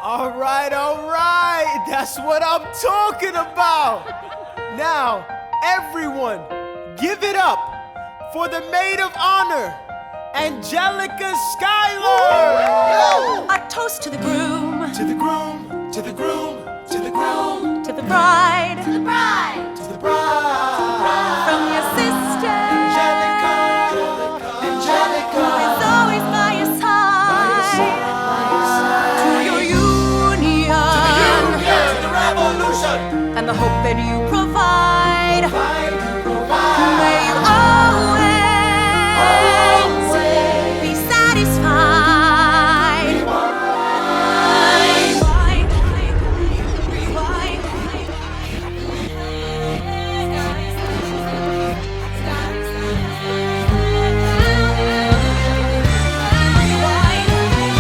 All right, that's what I'm talking about. Now, everyone, give it up for the maid of honor, Angelica Schuyler. A toast to the groom, To the groom, to the groom, to the groom, to the bride, To the bride, to the bride. from your sister, Angelica, who Angelica. is always by your side. To your union, To the revolution. and the hope that you provide. Provide, provide. May you always be satisfied.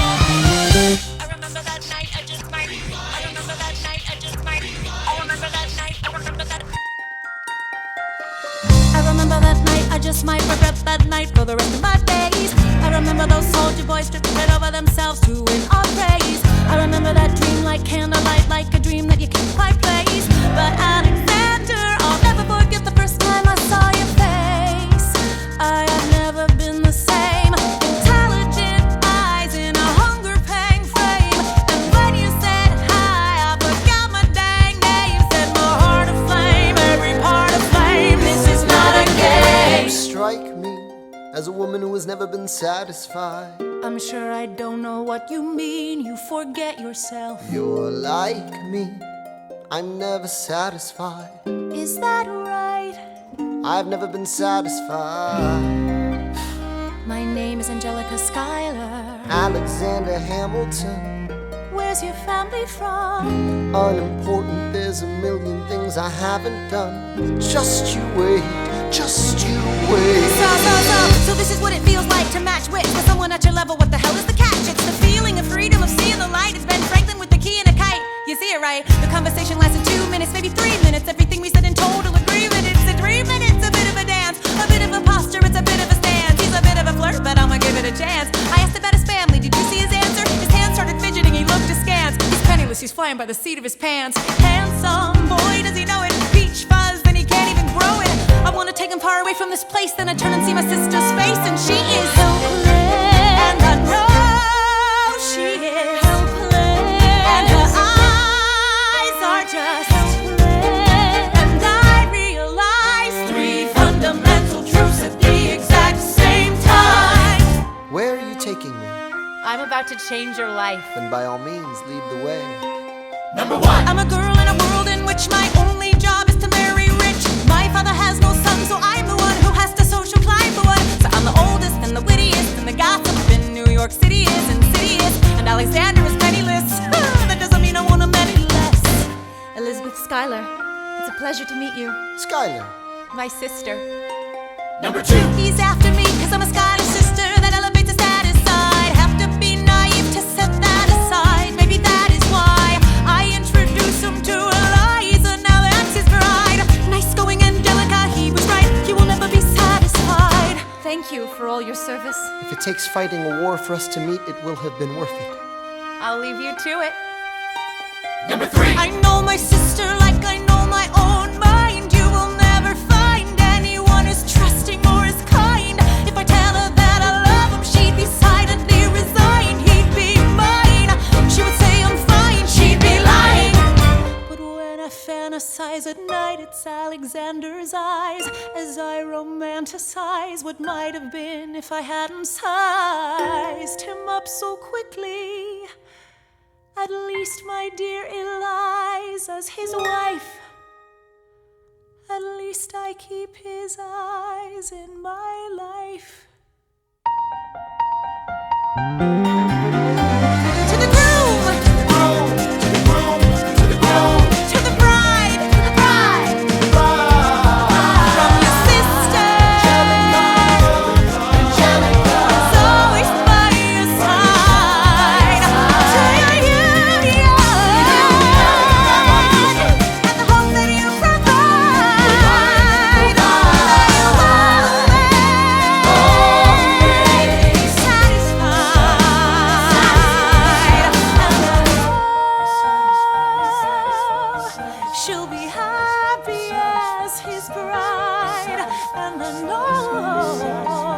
I remember that night, I just might. I remember that night, I just might. I remember that night, I remember that. I remember that night, I just might regret that night for the rest of my days. I remember those soldier boys stripping it over themselves to win our praise. I remember that dream like candlelight, like a dream that you can't quite place. But Alexander, I'll never forget the first time I saw your face. I have never been the same. Intelligent eyes in a hunger-pang frame. And when you said hi, I forgot my dang name. Set my heart aflame, every part aflame. This is not a game. You strike me as a woman who has never been satisfied. I'm sure I don't know what you mean. You forget yourself. You're like me, I'm never satisfied. Is that right? I've never been satisfied. My name is Angelica Schuyler. Alexander Hamilton, Where's your family from? unimportant, there's a million things I haven't done. Just you wait, just you wait. So this is what it feels like to match wits with someone at your level. What the hell is the catch? It's the feeling of freedom, of seeing the light. It's Ben Franklin with the key and a kite. You see it right? The conversation lasted 2 minutes, maybe 3 minutes. Everything we said in total agreement. It's a dream and it's a bit of a dance, a bit of a posture, it's a bit of a stance. He's a bit of a flirt, but I'ma give it a chance. I asked about his family, did you see his answer? His hands started fidgeting, he looked askance. He's penniless, he's flying by the seat of his pants. Handsome boy, does he know it? Peach fuzz, then he can't even grow it. I wanna take him far away from this place, then I turn and see my sister's face, and she is helpless. And I know she is helpless. And her eyes are just helpless. And I realize 3 fundamental truths at the exact same time. Where are you taking me? I'm about to change your life. Then by all means, lead the way. Number one. I'm a girl in a world in which my only job is to marry rich. My father has no son, so I'm the one who has to social climb for one. So I'm the oldest and the wittiest, and the gossip in New York City is insidious. And Alexander is penniless. That doesn't mean I want him any less. Elizabeth Schuyler, it's a pleasure to meet you. Schuyler, My sister. Number two. He's after me, cause I'm a Scottish sister that elevates his status side. Have to be naive to set that aside. Maybe that is why I introduce him to Eliza. Now that's his bride. Nice going, Angelica, he was right. You will never be satisfied. Thank you for all your service. if it takes fighting a war for us to meet, it will have been worth it. I'll leave you to it. Number three. I know my sister like I know my own mind. You will never find anyone as trusting or as kind. If I tell her that I love him, she'd be silently resigned. He'd be mine. She would say I'm fine. She'd be lying. But when I fantasize at night, it's Alexander's eyes as I romanticize what might have been if I hadn't sized him up so quickly. At least, my dear Eliza's his wife. At least I keep his eyes in my life. To the groom, to the bride, from your sister, Angelica's always by your side. To your union, and the hope that you provide. May you always be satisfied. pride, and then oh,